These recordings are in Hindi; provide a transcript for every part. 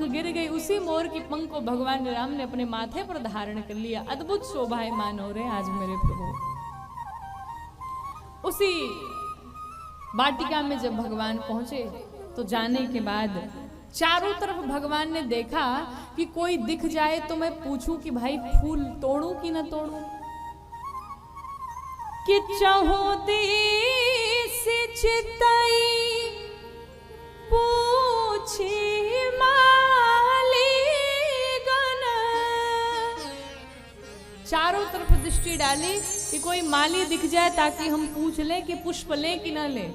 गिर गई, उसी मोर की पंख को भगवान राम ने अपने माथे पर धारण कर लिया। अद्भुत शोभायमान हो रहे आज मेरे प्रभु। उसी वाटिका में जब भगवान पहुंचे तो जाने के बाद चारों तरफ भगवान ने देखा कि कोई दिख जाए तो मैं पूछूं कि भाई फूल तोड़ूं कि ना तोड़ूं। कि चाहोती से चिताई पूछी माली गण। चारों तरफ दृष्टि डाली कि कोई माली दिख जाए ताकि हम पूछ लें कि पुष्प लें कि ना लें।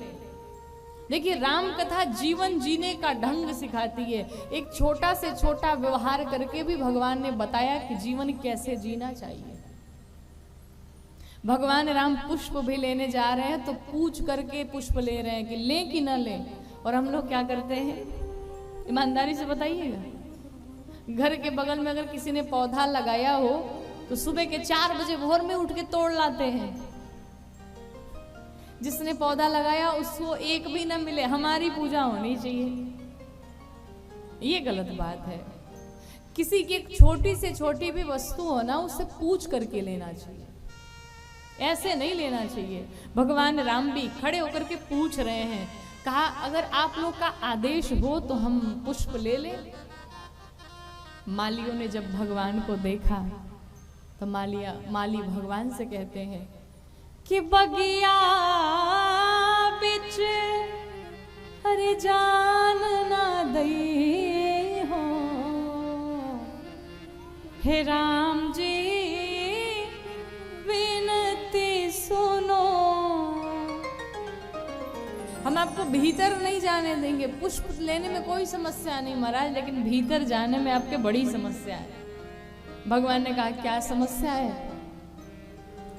देखिए, राम कथा जीवन जीने का ढंग सिखाती है। एक छोटा से छोटा व्यवहार करके भी भगवान ने बताया कि जीवन कैसे जीना चाहिए। भगवान राम पुष्प भी लेने जा रहे हैं तो पूछ करके पुष्प ले रहे हैं कि लें कि ना लें। और हम लोग क्या करते हैं, ईमानदारी से बताइएगा। घर के बगल में अगर किसी ने पौधा लगाया हो तो सुबह के 4 बजे भोर में उठ के तोड़ लाते हैं। जिसने पौधा लगाया उसको एक भी ना मिले, हमारी पूजा होनी चाहिए। ये गलत बात है। किसी की एक छोटी से छोटी भी वस्तु हो ना, उससे पूछ करके लेना चाहिए, ऐसे नहीं लेना चाहिए। भगवान राम भी खड़े होकर के पूछ रहे हैं। कहा अगर आप लोग का आदेश हो तो हम पुष्प ले लें। मालियों ने जब भगवान को देखा तो माली भगवान से कहते हैं कि बगिया बिच अरे जान ना दई हो, हे राम जी विनती सुनो। हम आपको भीतर नहीं जाने देंगे। पुष्प लेने में कोई समस्या नहीं महाराज, लेकिन भीतर जाने में आपके बड़ी समस्या है। भगवान ने कहा क्या समस्या है?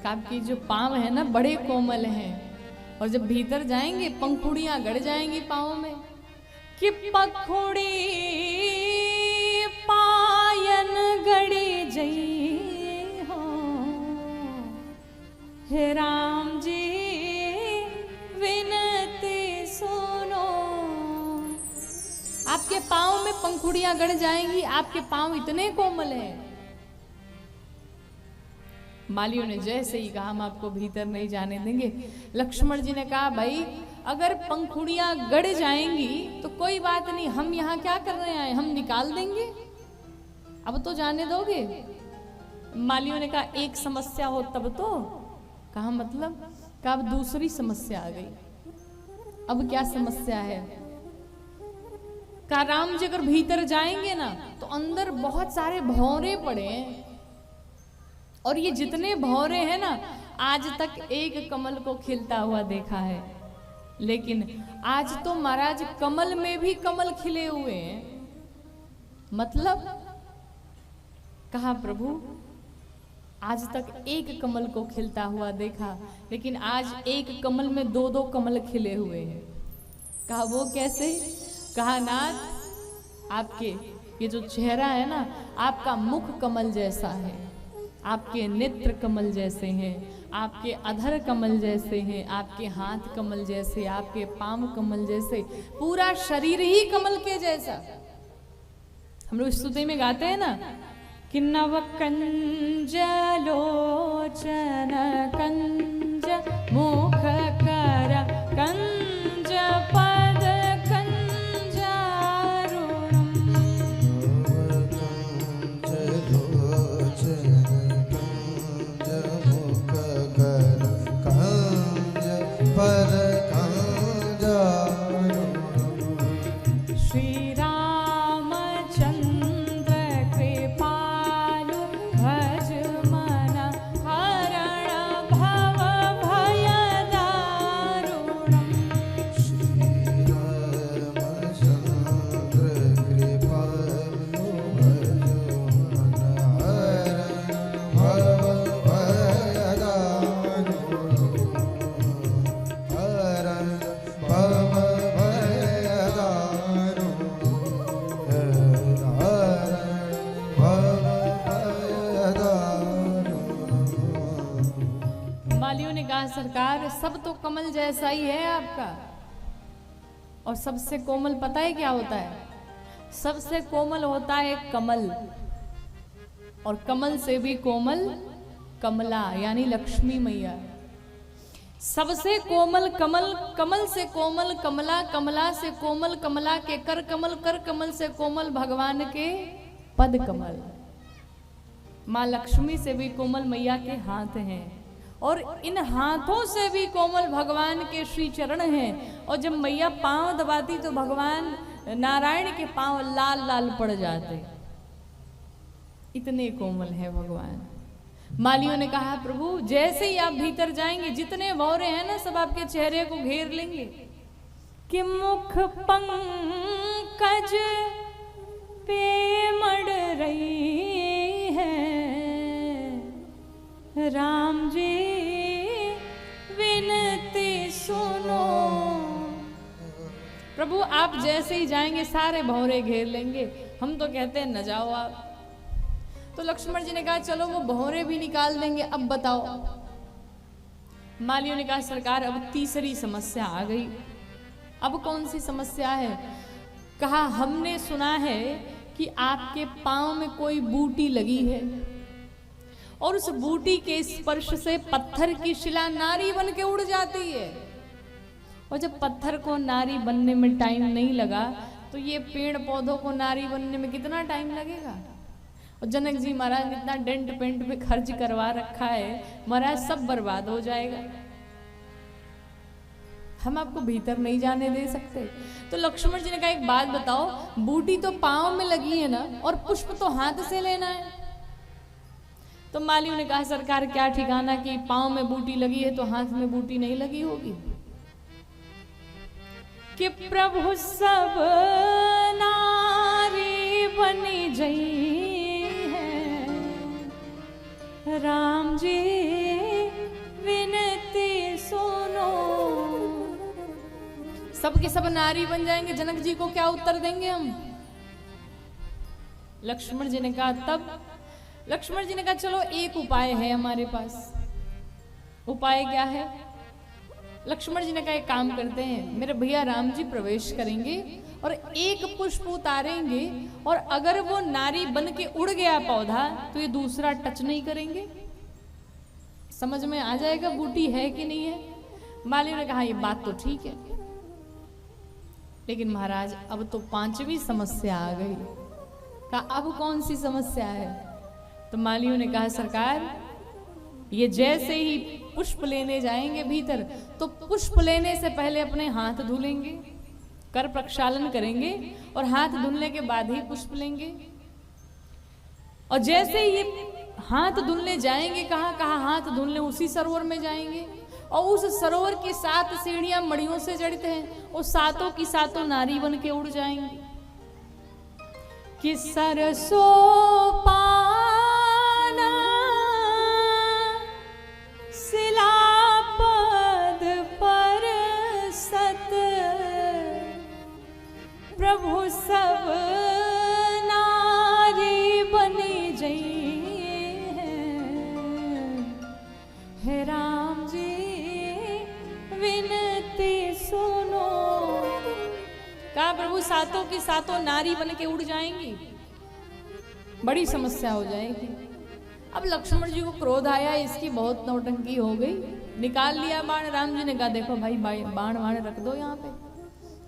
आपकी जो पांव है ना बड़े कोमल हैं, और जब भीतर जाएंगे पंखुड़ियां गड़ जाएंगी पांव में। कि पखुड़ी पायन गड़ी जई हो, हे राम जी विनती सुनो। आपके पांव में पंखुड़ियां गड़ जाएंगी, आपके पांव इतने कोमल हैं। मालियों ने जैसे ही कहा हम आपको भीतर नहीं जाने देंगे। लक्ष्मण जी ने कहा भाई अगर पंखुड़ियां गड़ जाएंगी तो कोई बात नहीं, हम यहाँ क्या करने आए, हम निकाल देंगे, अब तो जाने दोगे। मालियों ने कहा एक समस्या हो तब तो। कहा मतलब? कहा अब दूसरी समस्या आ गई। अब क्या समस्या है? कहा राम जी अगर भीतर जाएंगे ना तो अंदर बहुत सारे भौरे पड़े हैं, और ये जितने भौरे हैं ना आज तक एक कमल को खिलता हुआ देखा है, लेकिन आज तो महाराज कमल में भी कमल खिले हुए हैं। मतलब? कहा प्रभु आज तक एक कमल को खिलता हुआ देखा, लेकिन आज एक कमल में 2-2 कमल खिले हुए हैं। कहा वो कैसे? कहा नाथ आपके ये जो चेहरा है ना, आपका मुख कमल जैसा है, आपके नेत्र कमल जैसे हैं, आपके अधर कमल जैसे हैं, आपके हाथ कमल जैसे, आपके पांव कमल जैसे, पूरा शरीर ही कमल के जैसा। हम लोग स्तुति में गाते हैं ना कि नव कंज लोचन कंज मुख कर कंज पद सरकार सब तो कमल जैसा ही है आपका, और सबसे कोमल पता है क्या होता है? सबसे कोमल होता है कमल, और कमल से भी कोमल कमला यानी लक्ष्मी मैया। सबसे कोमल कमल, कमल से कोमल कमला, कमला से कोमल कमला के कर कमल, कर कमल से कोमल भगवान के पद कमल। माँ लक्ष्मी से भी कोमल मैया के हाथ हैं, और इन हाथों से भी कोमल भगवान के श्री चरण हैं। और जब मैया पांव दबाती तो भगवान नारायण के पांव लाल लाल पड़ जाते, इतने कोमल है भगवान। मालियों ने कहा प्रभु जैसे ही आप भीतर जाएंगे, जितने भौरे हैं ना सब आपके चेहरे को घेर लेंगे। कि मुख पंकज पे मड़ रही है, राम जी विनती सुनो। प्रभु आप जैसे ही जाएंगे सारे भौरे घेर लेंगे, हम तो कहते हैं न जाओ आप। तो लक्ष्मण जी ने कहा चलो वो भौरे भी निकाल देंगे, अब बताओ। मालियों ने कहा सरकार अब तीसरी समस्या आ गई। अब कौन सी समस्या है? कहा हमने सुना है कि आपके पांव में कोई बूटी लगी है, और उस बूटी के स्पर्श से पत्थर की शिला नारी बन के उड़ जाती है। और जब पत्थर को नारी बनने में टाइम नहीं लगा, तो ये पेड़ पौधों को नारी बनने में कितना टाइम लगेगा? और जनक जी महाराज ने इतना डेंट पेंट पे खर्च करवा रखा है, महाराज सब बर्बाद हो जाएगा, हम आपको भीतर नहीं जाने दे सकते। तो लक्ष्मण जी ने कहा एक बात बताओ, बूटी तो पांव में लगी है ना, और पुष्प तो हाथ से लेना है। तो मालियों ने कहा सरकार क्या ठिकाना कि पांव में बूटी लगी है तो हाथ में बूटी नहीं लगी होगी। कि प्रभु सब नारी बनी जई है, राम जी विनती सुनो। सब के सब नारी बन जाएंगे, जनक जी को क्या उत्तर देंगे हम? लक्ष्मण जी ने कहा तब लक्ष्मण जी ने कहा चलो एक उपाय है हमारे पास। उपाय क्या है? लक्ष्मण जी ने कहा एक काम करते हैं, मेरे भैया राम जी प्रवेश करेंगे और एक पुष्प उतारेंगे, और अगर वो नारी बन के उड़ गया पौधा तो ये दूसरा टच नहीं करेंगे। समझ में आ जाएगा बूटी है कि नहीं है? माली ने कहा ये बात तो ठीक है, लेकिन महाराज अब तो पांचवी समस्या आ गई। कहा अब कौन सी समस्या है? तो मालियों ने कहा सरकार ये जैसे ही पुष्प लेने जाएंगे भीतर, तो पुष्प लेने से पहले अपने हाथ धुलेंगे, कर प्रक्षालन करेंगे, और हाथ धुलने के बाद ही पुष्प लेंगे। और जैसे ही ये हाथ धुलने जाएंगे, कहाँ कहाँ हाथ धुलने, उसी सरोवर में जाएंगे, और उस सरोवर की 7 सीढ़ियां मड़ियों से जड़ते हैं, वो सातों की सातों नारी बन के उड़ जाएंगी। कि सरसों पाना शिलापद पर सत, प्रभु सब नारी बनी जई है, राम जी विनती सुनो। कहा प्रभु सातों की सातों नारी बन के उड़ जाएंगी, बड़ी समस्या हो जाएगी। अब लक्ष्मण जी को क्रोध आया, इसकी बहुत नौटंकी हो गई, निकाल लिया बाण। राम जी ने कहा देखो भाई बाण वाण रख दो यहाँ पे,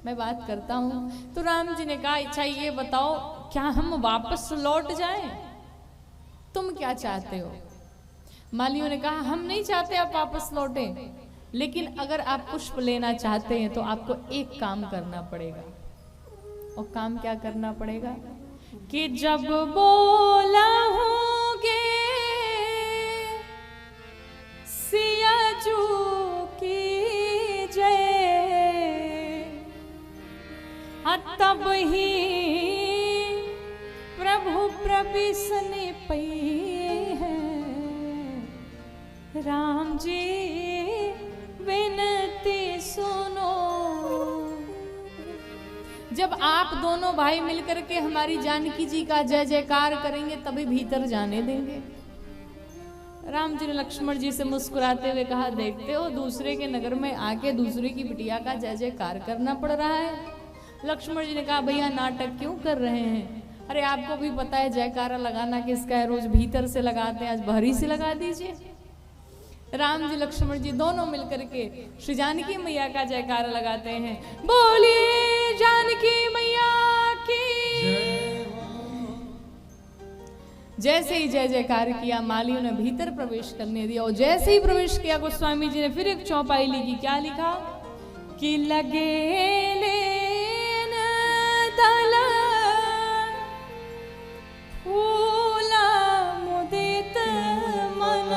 मैं बात करता हूँ। तो राम जी ने कहा अच्छा ये बताओ क्या हम वापस लौट जाएं? तुम क्या चाहते हो? मालियों ने कहा हम नहीं चाहते आप वापस लौटे, लेकिन अगर आप पुष्प लेना चाहते हैं तो आपको एक काम करना पड़ेगा। और काम क्या करना पड़ेगा? कि जब बोला होगे सिया जू की जय, तब ही प्रभु प्रबिसने पई है, राम जी विनती सुनो। जब आप दोनों भाई मिलकर के हमारी जानकी जी का जय जयकार करेंगे तभी भीतर जाने देंगे। राम जी ने लक्ष्मण जी से मुस्कुराते हुए कहा देखते हो दूसरे के नगर में आके दूसरे की बिटिया का जय जयकार करना पड़ रहा है। लक्ष्मण जी ने कहा भैया नाटक क्यों कर रहे हैं? अरे आपको भी पता है जयकारा लगाना किसका है, रोज भीतर से लगाते हैं, आज बाहरी से लगा दीजिए। राम जी लक्ष्मण जी दोनों मिलकर के श्री जानकी मैया का जयकारा लगाते हैं, बोलिए जानकी मैया की। जैसे ही जय जयकार किया, मालियों ने भीतर प्रवेश करने दिया और जैसे ही प्रवेश किया गोस्वामी जी ने फिर एक चौपाई लिखी। क्या लिखा कि लगे लेन दल फूला मुदित मन।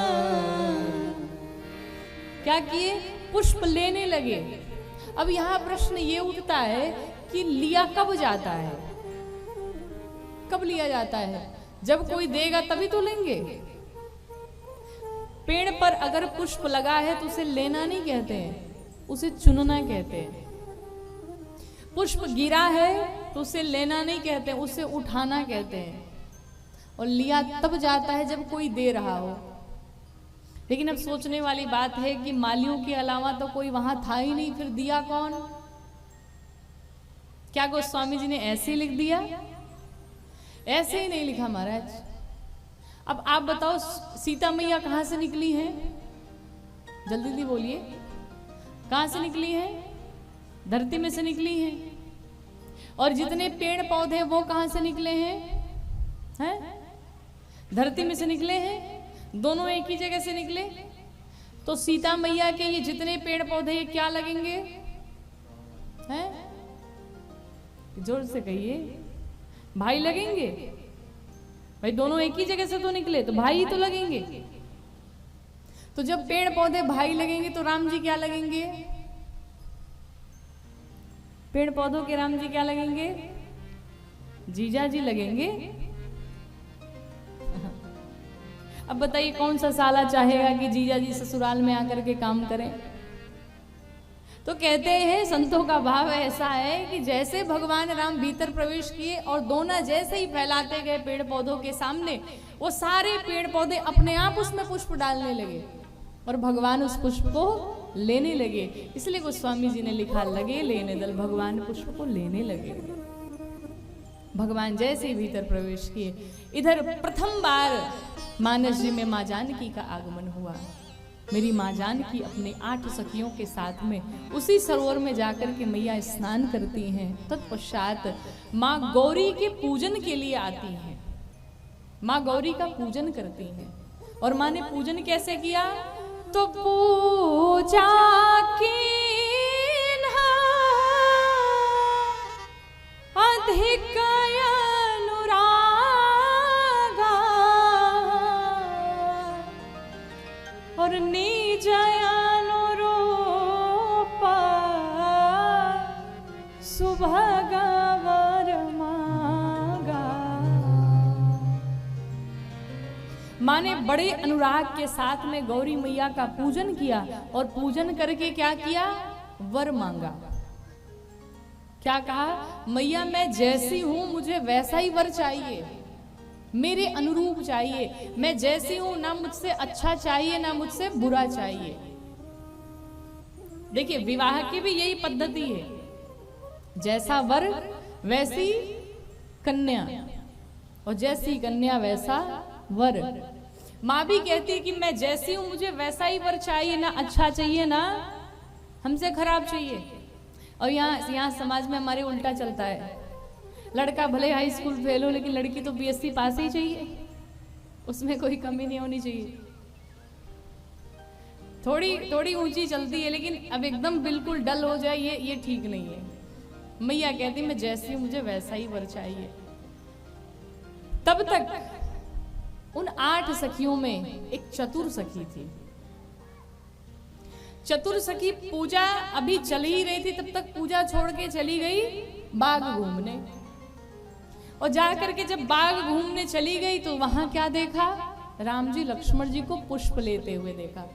क्या किए? पुष्प लेने लगे। अब यहां प्रश्न ये उठता है कि लिया कब जाता है? कब लिया जाता है? जब कोई देगा तभी तो लेंगे। पेड़ पर अगर पुष्प लगा है तो उसे लेना नहीं कहते हैं, उसे चुनना कहते हैं। पुष्प गिरा है तो उसे लेना नहीं कहते, उसे उठाना कहते हैं। और लिया तब जाता है जब कोई दे रहा हो। लेकिन अब सोचने वाली बात है कि मालियों के अलावा तो कोई वहां था ही नहीं, फिर दिया कौन? क्या गोस्वामी जी ने ऐसे ही लिख दिया? ऐसे ही नहीं लिखा महाराज। अब आप बताओ सीता मैया कहां से निकली हैं? जल्दी जल्दी बोलिए, कहां से निकली हैं? धरती में से निकली हैं। और जितने पेड़ पौधे वो कहां से निकले हैं? हैं? धरती में से निकले हैं। दोनों एक ही जगह से निकले। तो सीता मैया के ये जितने पेड़ पौधे ये क्या लगेंगे? हैं? जोर से कहिए, भाई लगेंगे। भाई दोनों एक ही जगह से तो निकले, तो भाई तो लगेंगे। तो जब पेड़ पौधे भाई लगेंगे तो राम जी क्या लगेंगे? पेड़ पौधों के राम जी क्या लगेंगे? जीजा जी लगेंगे। अब बताइए कौन सा साला चाहेगा कि जीजा जी ससुराल में आकर के काम करें? तो कहते हैं संतों का भाव ऐसा है कि जैसे भगवान राम भीतर प्रवेश किए और दोना जैसे ही फैलाते गए पेड़ पौधों के सामने, वो सारे पेड़ पौधे अपने आप उसमें पुष्प डालने लगे और भगवान उस पुष्प को लेने लगे। इसलिए गोस्वामी जी ने लिखा लगे लेने दल, भगवान पुष्प को लेने लगे। भगवान जैसे ही भीतर प्रवेश किए, इधर प्रथम बार मानस जी में माँ जानकी का आगमन हुआ। मेरी माँ जानकी अपने 8 सखियों के साथ में उसी सरोवर में जाकर के मैया स्नान करती हैं। तत्पश्चात माँ गौरी के पूजन के लिए आती हैं। माँ गौरी का पूजन करती हैं। और माँ ने पूजन कैसे किया? तो पूजा की अधिक और निज अनुरूप सुभगवर मांगा। माँ ने बड़े अनुराग के साथ में गौरी मैया का पूजन किया और पूजन करके क्या किया? वर मांगा। क्या कहा? मैया मैं जैसी हूं मुझे वैसा ही वर चाहिए, मेरे अनुरूप चाहिए। मैं जैसी हूं, ना मुझसे अच्छा चाहिए ना मुझसे बुरा चाहिए। देखिए विवाह की भी यही पद्धति है, जैसा वर वैसी कन्या और जैसी कन्या वैसा वर। माँ भी कहती है कि मैं जैसी हूं मुझे वैसा ही वर चाहिए, ना अच्छा चाहिए ना हमसे खराब चाहिए। और यहाँ समाज में हमारे उल्टा चलता है, लड़का भले हाई स्कूल फेल हो लेकिन लड़की तो बीएससी पास ही चाहिए, उसमें कोई कमी नहीं होनी चाहिए। थोड़ी ऊंची चलती है लेकिन अब एकदम बिल्कुल डल हो जाए ये ठीक नहीं है। मैया कहती मैं जैसी हूं मुझे वैसा ही वर चाहिए। तब तक उन 8 सखियों में एक चतुर सखी थी। चतुर सखी पूजा अभी चल ही रही थी, तब तक पूजा छोड़ के चली गई बाग घूमने। और जाकर के जब बाग घूमने चली गई तो वहां क्या देखा? राम जी लक्ष्मण जी को पुष्प लेते हुए देखा।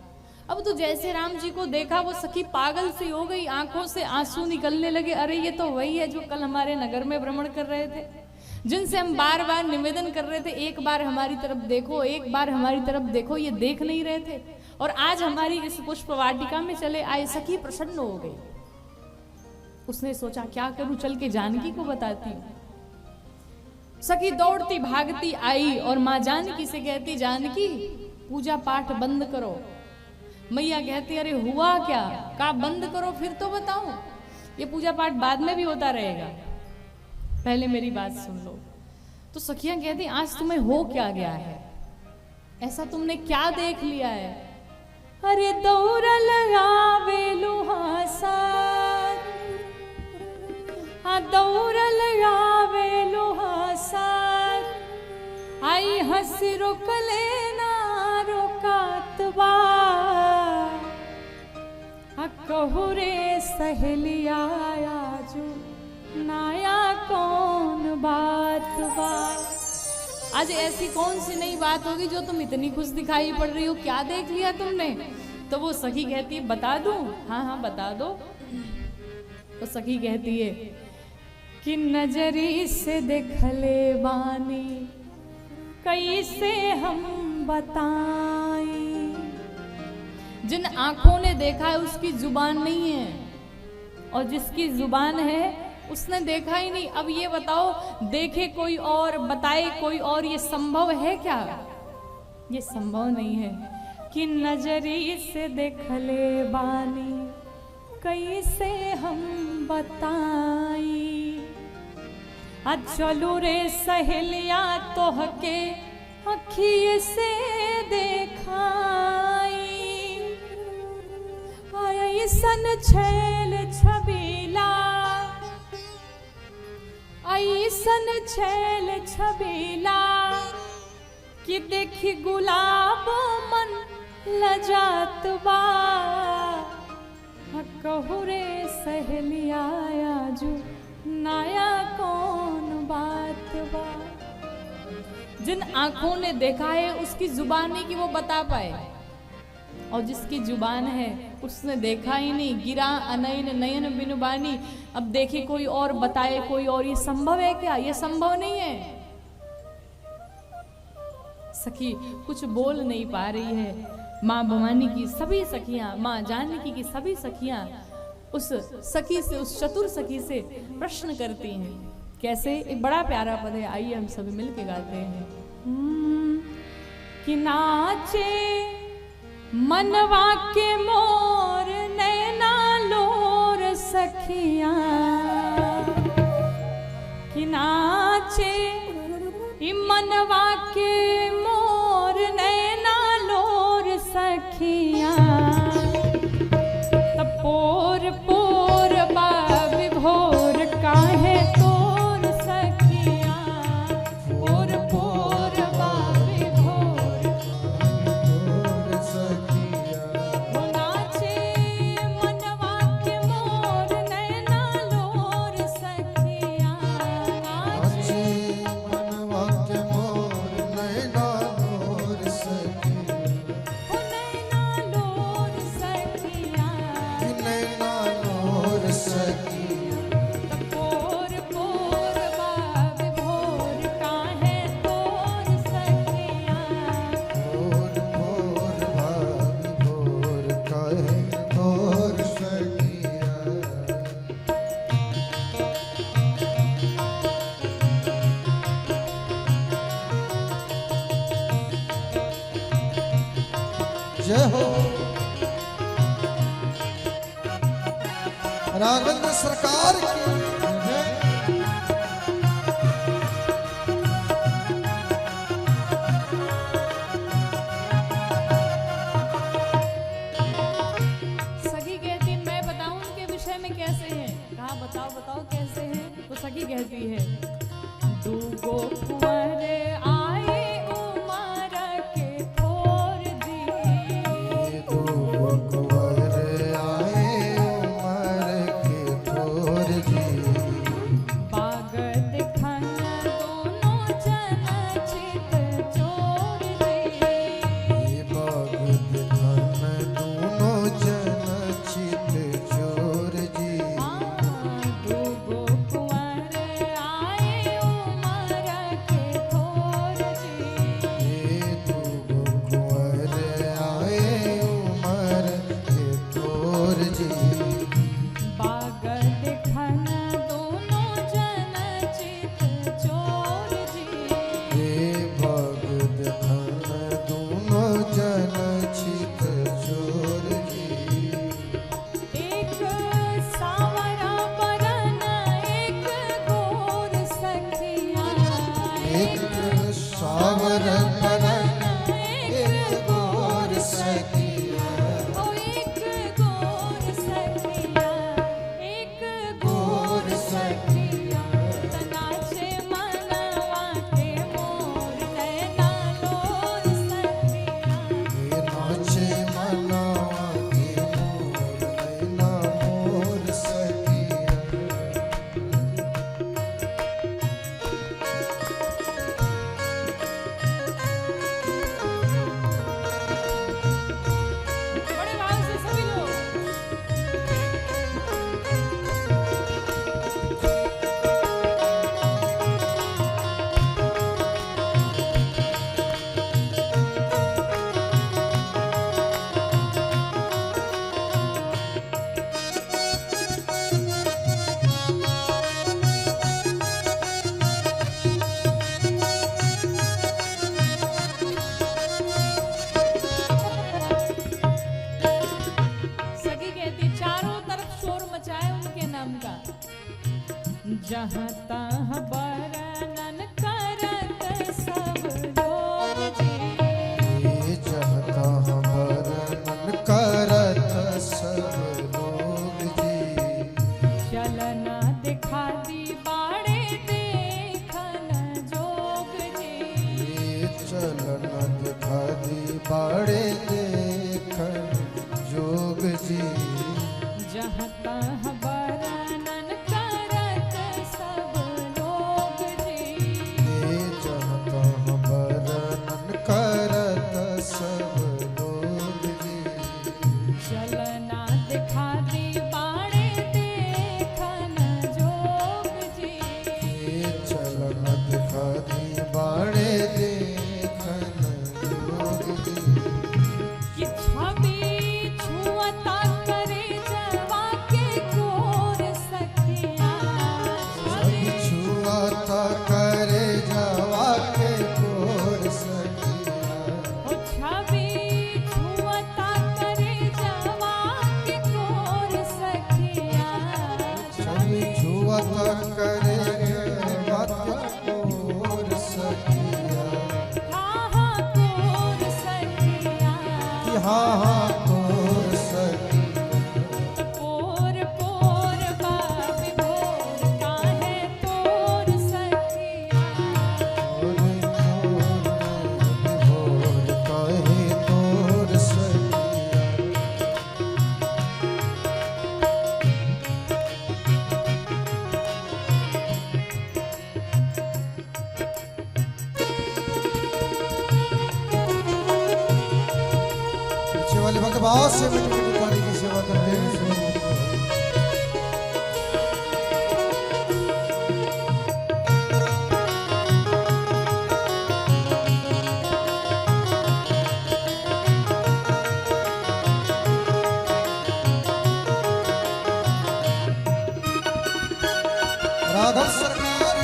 अब तो जैसे राम जी को देखा वो सखी पागल सी हो गई, आंखों से आंसू निकलने लगे। अरे ये तो वही है जो कल हमारे नगर में भ्रमण कर रहे थे, जिनसे हम बार बार निवेदन कर रहे थे एक बार हमारी तरफ देखो, एक बार हमारी तरफ देखो, ये देख नहीं रहे थे। और आज हमारी इस पुष्प वाटिका में चले आए। सखी प्रसन्न हो गई। उसने सोचा क्या करूं, चल के जानकी को बताती हूँ। सखी दौड़ती भागती आई और माँ जानकी से कहती, जानकी पूजा पाठ बंद करो। मैया कहती, अरे हुआ क्या, का बंद करो फिर तो बताओ, ये पूजा पाठ बाद में भी होता रहेगा, पहले मेरी बात सुन लो। तो सखियां कहती, आज तुम्हें हो क्या गया है, ऐसा तुमने क्या देख लिया है? अरे दौरा लगावे लोहासा, दौरा लगावे लोहासा, आई हंसी रोक लेना रोकातबा, कहू रे सहेलिया आजू नाया कौन बात बा। आज ऐसी कौन सी नई बात होगी जो तुम इतनी खुश दिखाई पड़ रही हो, क्या देख लिया तुमने? तो वो सखी कहती है, बता दूं? हाँ हाँ बता दो। तो सखी कहती है कि नजरी से देखले बानी कैसे हम बताएं, जिन आंखों ने देखा है उसकी जुबान नहीं है, और जिसकी जुबान है उसने देखा ही नहीं। अब ये बताओ, देखे कोई और बताए कोई और, ये संभव है क्या? ये संभव नहीं है कि नजरी से देखले बानी कैसे हम बताई, चलू रे सहेलिया तोहके अखिए से देखाई, ऐसन छैल छबीला, ऐसन छैल छबीला कि देखी गुलाब मन लजात बा, कहू रे सहेलिया आजू नया कौन बात बा। जिन आंखों ने देखा है उसकी जुबान नहीं कि वो बता पाए, और जिसकी जुबान है उसने देखा ही नहीं। गिरा अनयन नयन बिनु बानी, अब देखे कोई और बताए कोई और, ये संभव है क्या? ये संभव नहीं है। सखी कुछ बोल नहीं पा रही है। माँ भवानी की सभी सखियां, माँ जानकी की सभी सखियां उस सखी से, उस चतुर सखी से प्रश्न करती हैं। कैसे? एक बड़ा प्यारा पद है, आइए हम सभी मिलके गाते हैं। कि नाचे मनवा के मोर नैना लोर सखियां, कि नाचे मनवा के मोर नैना लोर सखियां, तब पोर पोर बाबी भोर काहे तोर सखियां, पोर पोर बाबी भोर तोर सखियां, वो नाचे मनवा के मोर नैना लोर सखियां, नाचे मनवा के मोर नैना लोर सखियां, ओ नैना लोर सखियां, नैना लोर सखियां, पोर पोर बाबी भोर काहे तोर सखियां, पोर पोर बाबी भोर काहे तोर सखियां। जय हो राघवेंद्र सरकार की जय। सखी कहती, मैं बताऊं उनके विषय में कैसे हैं? कहा बताओ बताओ कैसे हैं? तो सखी कहती है, दूगो कुंवर आए उमर के थोर दी, दूगो कुंवर आए उमर के थोर जी, बाग दिखन दोनों जन चित चोर दी, बाग दिखन दोनों जन चित चोर जी, दूगो कुंवर आए उमर के थोर जहाँ तहाँ वर्णन करत सब लोग जी। ये जहता वर्णन करत सब लोग जी। चलना दिखा दी बाड़े देखन जोग जी। ये चलन दिखा दी बाड़े देखन जोग जी। जहाँ तहाँ वर्णन करत सब लोग जी। ये जहता वर्णन करत सब लोग जी। चलना दिखा दी बाड़े देखन जोग जी। ये चलन दिखा दी बाड़े देखन जोग जी। कि छवि छुअता करे जवा के गोर सखिया। छवि छुआता करे जावा के गोर सखिया। ओ छवि छुअता करे जवा के गोर सखिया। छवि छुआता करे जावा के गोर सखिया। हाँ हाँ गोर सखिया। हाँ हाँ गोर सखिया। पोर पोर बाबी भोर काहे तोर सखिया। और भोर कहे तोर सखिया। पीछे वाले भक्त भाव से मिट्टी मिट्टी पानी की सेवा करते हैं। राघव सरकार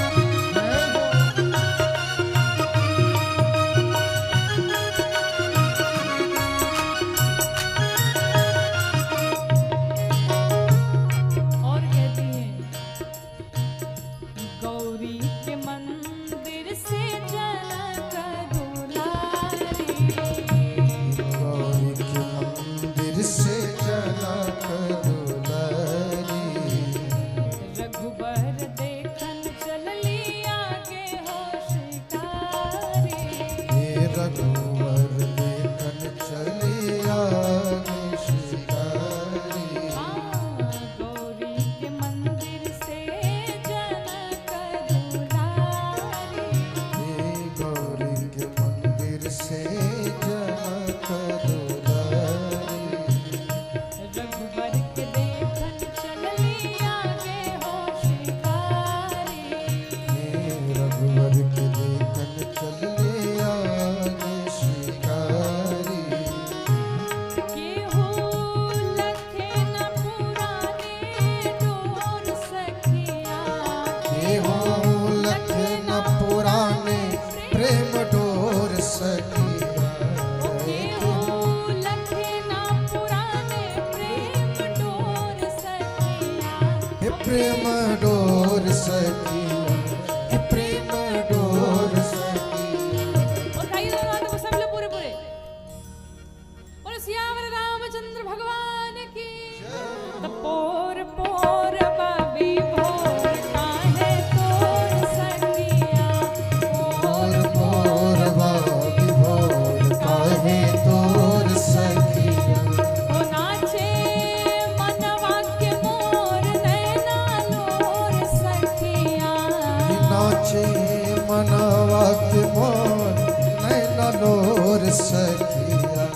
जय हो। और कहती है गौरी के मंदिर से जनक दुलारी। गौरी के मंदिर से जनक दुलारी। रघुबर देखन चलली आगे हो शिकारी। हे रघुवर देखन चली आगे शिकारी। गौरी के मंदिर से जनक दुलारी। हे गौरी के मंदिर से जनक दुलारी। रघुबर के देखन चलली आगे हो शिकारी। हे रघुवर के देखन चली आगे शिकारी। केहू लखे न पुराने डोर सखिया। हे हो लख न पुराने प्रेम डोर सखिया। केहू लखे न पुराने प्रेम डोर सखिया। हे प्रेम डोर सखिया। हे प्रेम डोर सखिया। और गाइए दोनों हाथों को सब लोग पूरे पूरे। और सियावर रामचंद्र भगवान की। तो पोर पोर बाबी भोर काहे तोर सखिया। भोर भोर बाबी भोर काहे तोर सखिया। ओ नाचे मनवा के मोर नैना लोर सखिया। नाचे मनवा के मोर नैना लोर सखिया।